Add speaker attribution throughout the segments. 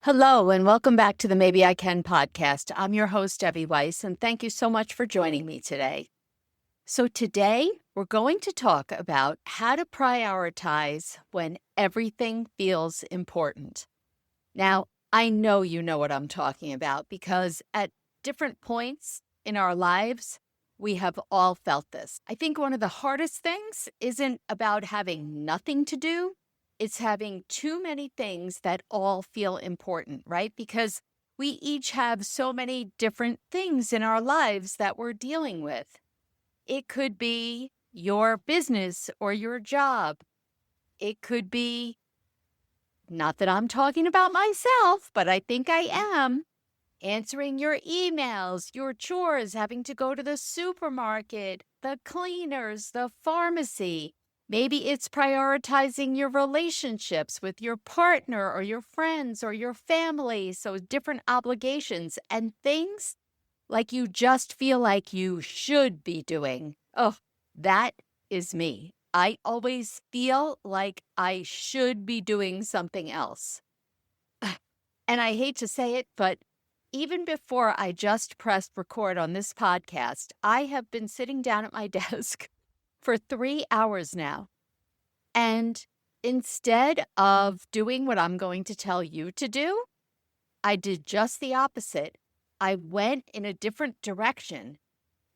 Speaker 1: Hello, and welcome back to the Maybe I Can podcast. I'm your host, Debbie Weiss, and thank you so much for joining me today. So, today we're going to talk about how to prioritize when everything feels important. Now, I know you know what I'm talking about because at different points in our lives, we have all felt this. I think one of the hardest things isn't about having nothing to do, it's having too many things that all feel important, right? Because we each have so many different things in our lives that we're dealing with. It could be your business or your job. It could be, not that I'm talking about myself, but I think I am, answering your emails, your chores, having to go to the supermarket, the cleaners, the pharmacy. Maybe it's prioritizing your relationships with your partner or your friends or your family. So different obligations and things like you just feel like you should be doing. Oh, that is me. I always feel like I should be doing something else. And I hate to say it, but even before I just pressed record on this podcast, I have been sitting down at my desk for 3 hours now. And instead of doing what I'm going to tell you to do, I did just the opposite. I went in a different direction.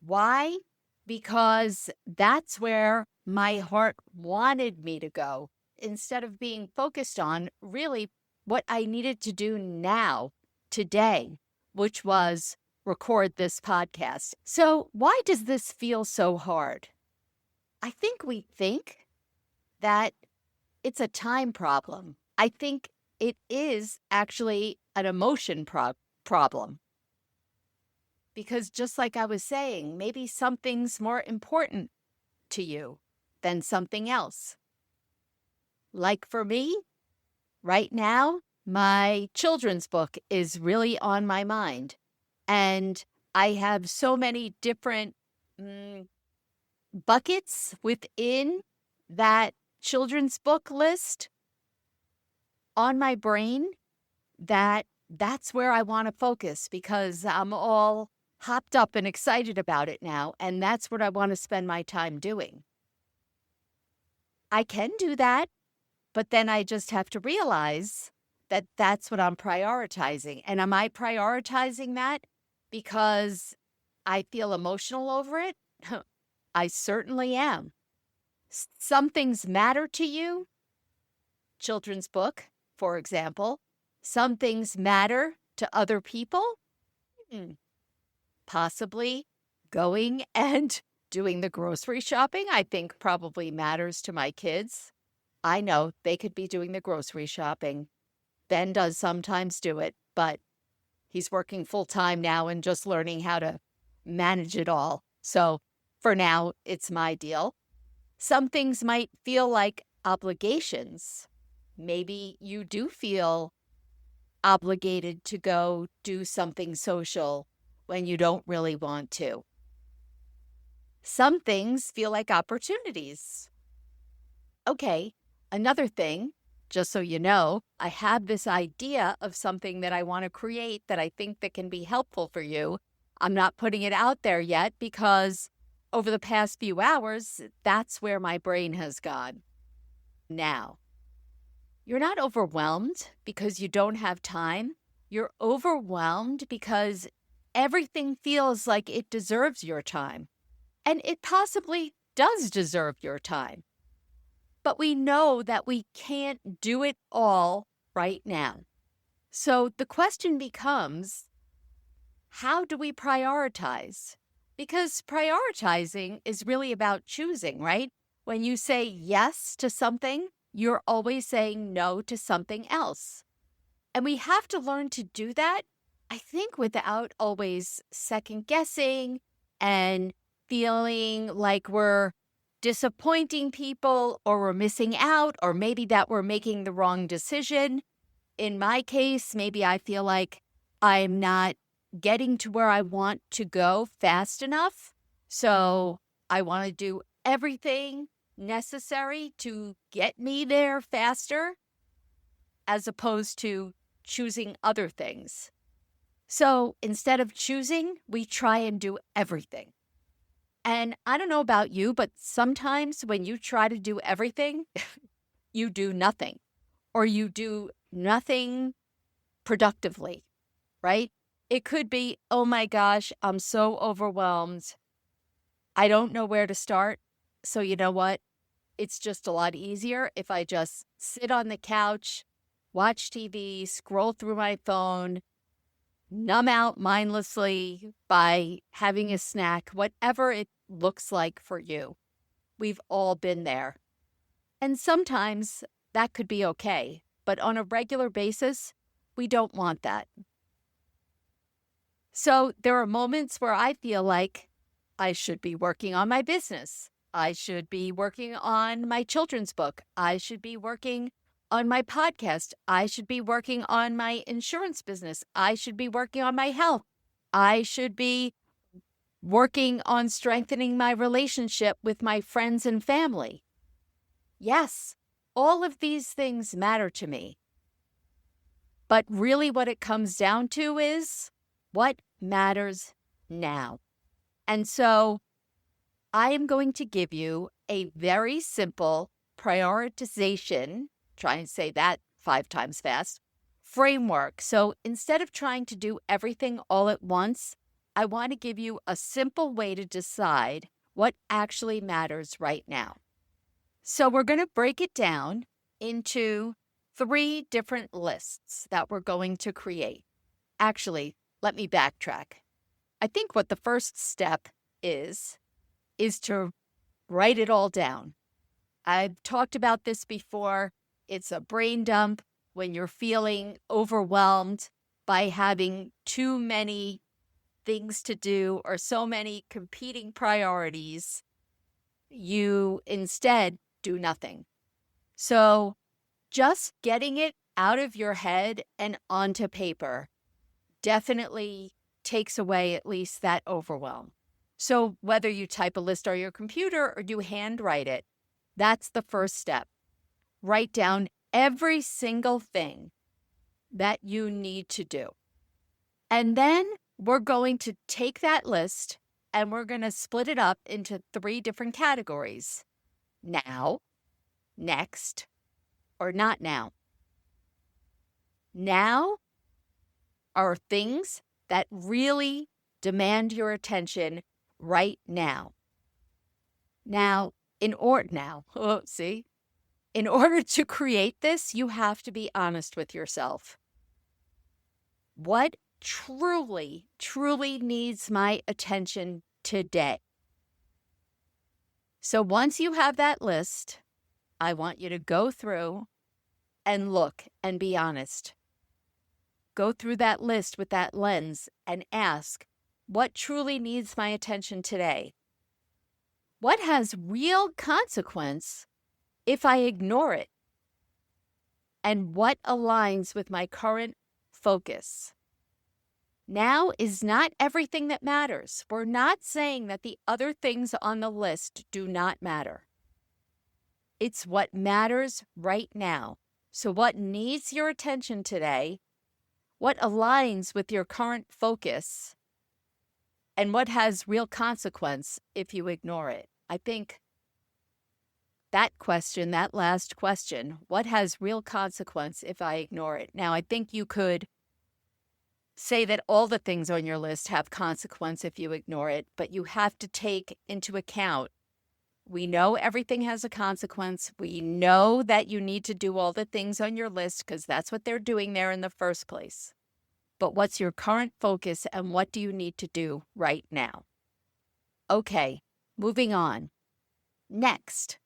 Speaker 1: Why? Because that's where my heart wanted me to go instead of being focused on really what I needed to do now, today, which was record this podcast. So, why does this feel so hard? I think we think that it's a time problem. I think it is actually an emotion problem. Because just like I was saying, maybe something's more important to you than something else. Like for me, right now, my children's book is really on my mind. And I have so many different buckets within that children's book list on my brain that's where I want to focus because I'm all hopped up and excited about it now. And that's what I want to spend my time doing. I can do that, but then I just have to realize that that's what I'm prioritizing. And am I prioritizing that because I feel emotional over it? I certainly am. Some things matter to you. Children's book, for example. Some things matter to other people. Possibly going and doing the grocery shopping, I think probably matters to my kids. I know they could be doing the grocery shopping. Ben does sometimes do it, but he's working full time now and just learning how to manage it all. So for now, it's my deal. Some things might feel like obligations. Maybe you do feel obligated to go do something social when you don't really want to. Some things feel like opportunities. Okay, another thing, just so you know, I have this idea of something that I want to create that I think that can be helpful for you. I'm not putting it out there yet because over the past few hours, that's where my brain has gone. Now, you're not overwhelmed because you don't have time. You're overwhelmed because everything feels like it deserves your time. And it possibly does deserve your time. But we know that we can't do it all right now. So the question becomes, how do we prioritize? Because prioritizing is really about choosing, right? When you say yes to something, you're always saying no to something else. And we have to learn to do that, I think, without always second guessing and feeling like we're disappointing people or we're missing out or maybe that we're making the wrong decision. In my case, maybe I feel like I'm not getting to where I want to go fast enough. So I want to do everything necessary to get me there faster as opposed to choosing other things. So instead of choosing, we try and do everything. And I don't know about you, but sometimes when you try to do everything, you do nothing, or you do nothing productively, right? It could be, oh my gosh, I'm so overwhelmed. I don't know where to start. So you know what? It's just a lot easier if I just sit on the couch, watch TV, scroll through my phone, numb out mindlessly by having a snack, whatever it looks like for you. We've all been there. And sometimes that could be okay, but on a regular basis, we don't want that. So there are moments where I feel like I should be working on my business. I should be working on my children's book. I should be working on my podcast. I should be working on my insurance business. I should be working on my health. I should be working on strengthening my relationship with my friends and family. Yes, all of these things matter to me. But really what it comes down to is what matters now. And so I am going to give you a very simple prioritization, try and say that 5 times fast, framework. So instead of trying to do everything all at once, I want to give you a simple way to decide what actually matters right now. So we're going to break it down into 3 different lists that we're going to create. Actually, let me backtrack. I think what the first step is to write it all down. I've talked about this before. It's a brain dump when you're feeling overwhelmed by having too many things to do or so many competing priorities. You instead do nothing. So just getting it out of your head and onto paper definitely takes away at least that overwhelm. So whether you type a list on your computer or you handwrite it, that's the first step. Write down every single thing that you need to do. And then we're going to take that list and we're going to split it up into 3 different categories. Now, next, or not now. Now are things that really demand your attention right now. In order to create this, you have to be honest with yourself. What truly, truly needs my attention today? So once you have that list, I want you to go through and look and be honest. Go through that list with that lens and ask, what truly needs my attention today? What has real consequence if I ignore it? And what aligns with my current focus? Now is not everything that matters. We're not saying that the other things on the list do not matter. It's what matters right now. So what needs your attention today? What aligns with your current focus? And what has real consequence if you ignore it? I think that question, that last question, what has real consequence if I ignore it? Now, I think you could say that all the things on your list have consequence if you ignore it, but you have to take into account, we know everything has a consequence. We know that you need to do all the things on your list because that's what they're doing there in the first place. But what's your current focus and what do you need to do right now? Okay, moving on. Next.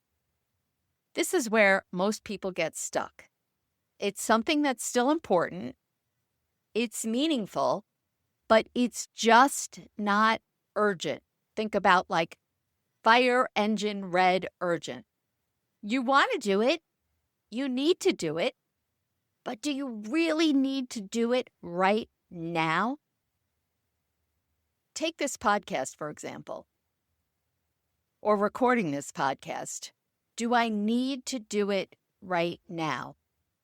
Speaker 1: This is where most people get stuck. It's something that's still important. It's meaningful, but it's just not urgent. Think about like fire engine red urgent. You want to do it. You need to do it. But do you really need to do it right now? Take this podcast, for example, or recording this podcast. Do I need to do it right now?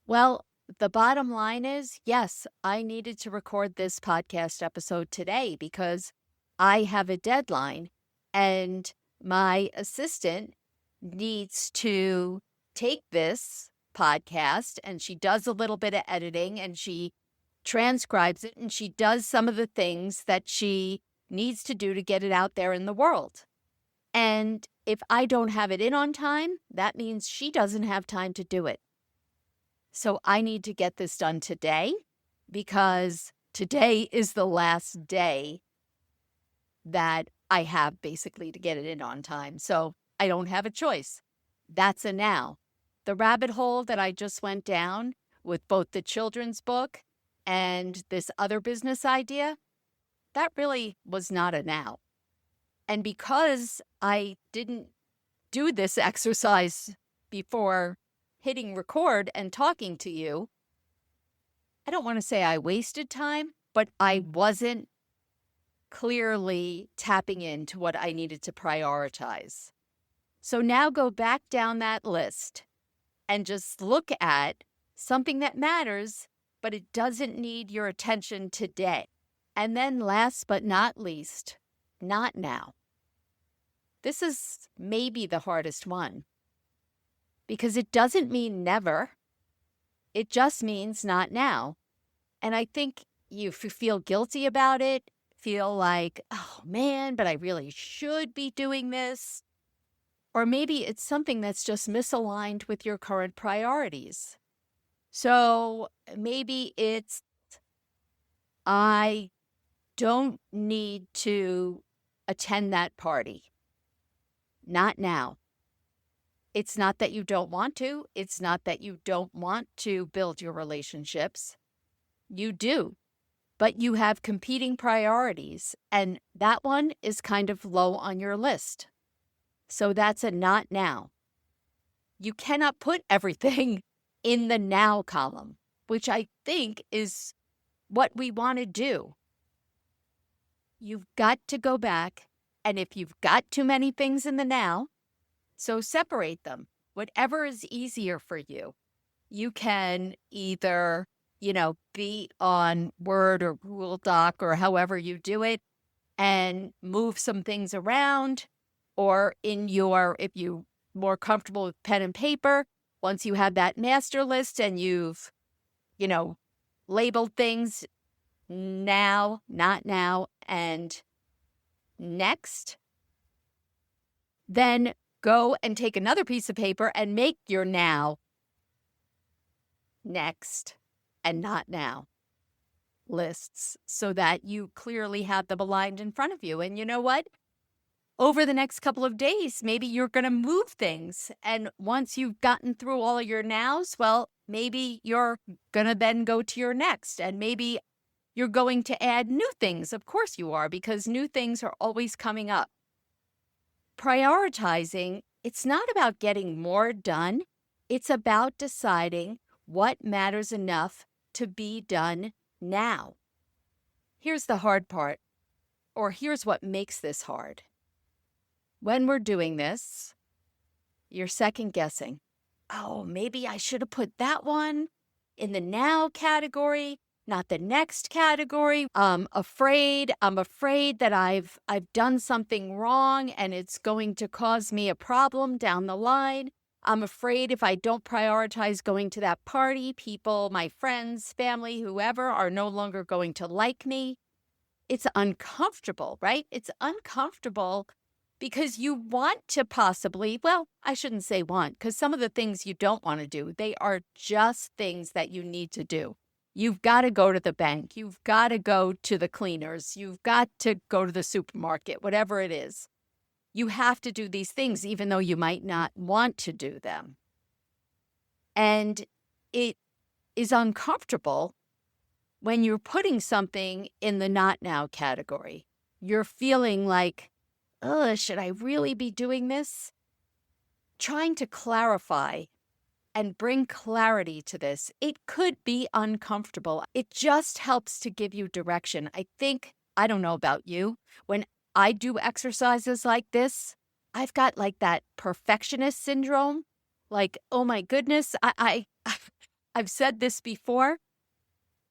Speaker 1: Well, the bottom line is, yes, I needed to record this podcast episode today because I have a deadline and my assistant needs to take this podcast and she does a little bit of editing and she transcribes it and she does some of the things that she needs to do to get it out there in the world. And if I don't have it in on time, that means she doesn't have time to do it. So I need to get this done today because today is the last day that I have basically to get it in on time. So I don't have a choice. That's a now. The rabbit hole that I just went down with both the children's book and this other business idea, that really was not a now. And because I didn't do this exercise before hitting record and talking to you, I don't want to say I wasted time, but I wasn't clearly tapping into what I needed to prioritize. So now go back down that list and just look at something that matters, but it doesn't need your attention today. And then last but not least, not now. This is maybe the hardest one because it doesn't mean never. It just means not now. And I think you feel guilty about it, feel like, oh man, but I really should be doing this. Or maybe it's something that's just misaligned with your current priorities. So maybe it's, I don't need to attend that party. Not now. It's not that you don't want to. It's not that you don't want to build your relationships. You do. But you have competing priorities, and that one is kind of low on your list. So that's a not now. You cannot put everything in the now column, which I think is what we want to do. You've got to go back, and if you've got too many things in the now, so separate them. Whatever is easier for you. You can either, be on Word or Google Doc or however you do it and move some things around, or if you're more comfortable with pen and paper, once you have that master list and you've, labeled things now, not now, and next, then go and take another piece of paper and make your now, next, and not now lists so that you clearly have them aligned in front of you. And you know what? Over the next couple of days, maybe you're going to move things. And once you've gotten through all of your nows, well, maybe you're going to then go to your next. And maybe you're going to add new things. Of course you are, because new things are always coming up. Prioritizing, it's not about getting more done. It's about deciding what matters enough to be done now. Here's the hard part, or here's what makes this hard. When we're doing this, you're second guessing. Oh, maybe I should have put that one in the now category, not the next category. I'm afraid that I've done something wrong and it's going to cause me a problem down the line. I'm afraid if I don't prioritize going to that party, people, my friends, family, whoever, are no longer going to like me. It's uncomfortable, right? It's uncomfortable because you want to possibly, well, I shouldn't say want, because some of the things you don't want to do, they are just things that you need to do. You've got to go to the bank. You've got to go to the cleaners. You've got to go to the supermarket, whatever it is. You have to do these things even though you might not want to do them. And it is uncomfortable when you're putting something in the not now category. You're feeling like, oh, should I really be doing this? Trying to clarify and bring clarity to this, it could be uncomfortable. It just helps to give you direction. I don't know about you, when I do exercises like this, I've got like that perfectionist syndrome. Like, oh my goodness, I've said this before.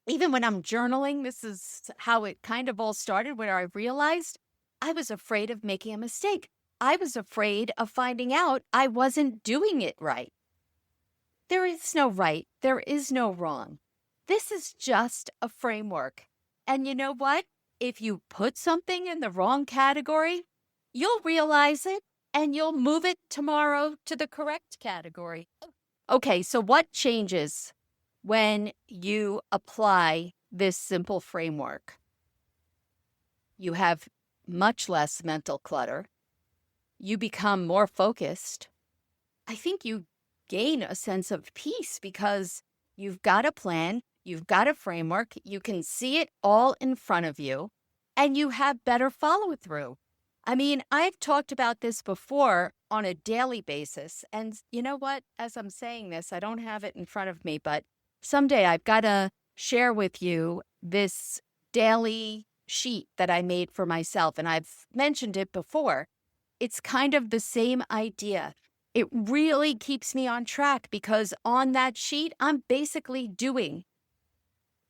Speaker 1: Even when I'm journaling, this is how it kind of all started, where I realized I was afraid of making a mistake. I was afraid of finding out I wasn't doing it right. There is no right. There is no wrong. This is just a framework. And you know what? If you put something in the wrong category, you'll realize it and you'll move it tomorrow to the correct category. Okay, so what changes when you apply this simple framework? You have much less mental clutter. You become more focused. I think you gain a sense of peace because you've got a plan, you've got a framework, you can see it all in front of you, and you have better follow through. I mean, I've talked about this before on a daily basis. And you know what? As I'm saying this, I don't have it in front of me, but someday I've got to share with you this daily sheet that I made for myself. And I've mentioned it before. It's kind of the same idea. It really keeps me on track because on that sheet, I'm basically doing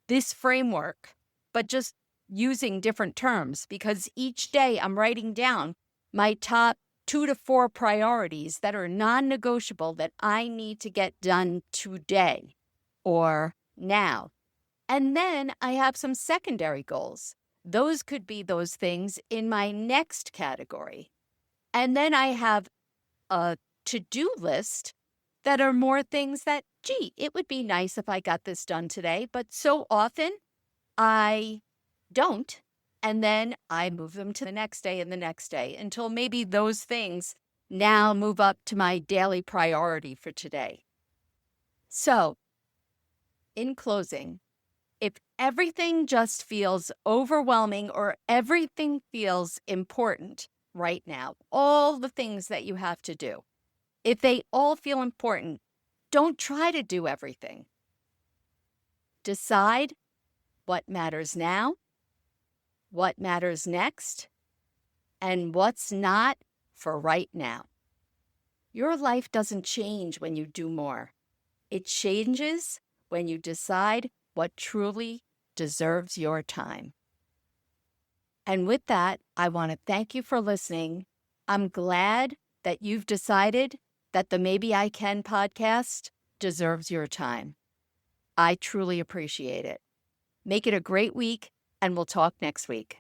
Speaker 1: this framework, but just using different terms because each day I'm writing down my top 2 to 4 priorities that are non-negotiable that I need to get done today or now. And then I have some secondary goals. Those could be those things in my next category. And then I have a to-do list that are more things that, gee, it would be nice if I got this done today. But so often I don't. And then I move them to the next day and the next day until maybe those things now move up to my daily priority for today. So, in closing, if everything just feels overwhelming or everything feels important right now, all the things that you have to do, if they all feel important, don't try to do everything. Decide what matters now, what matters next, and what's not for right now. Your life doesn't change when you do more. It changes when you decide what truly deserves your time. And with that, I want to thank you for listening. I'm glad that you've decided that the Maybe I Can podcast deserves your time. I truly appreciate it. Make it a great week, and we'll talk next week.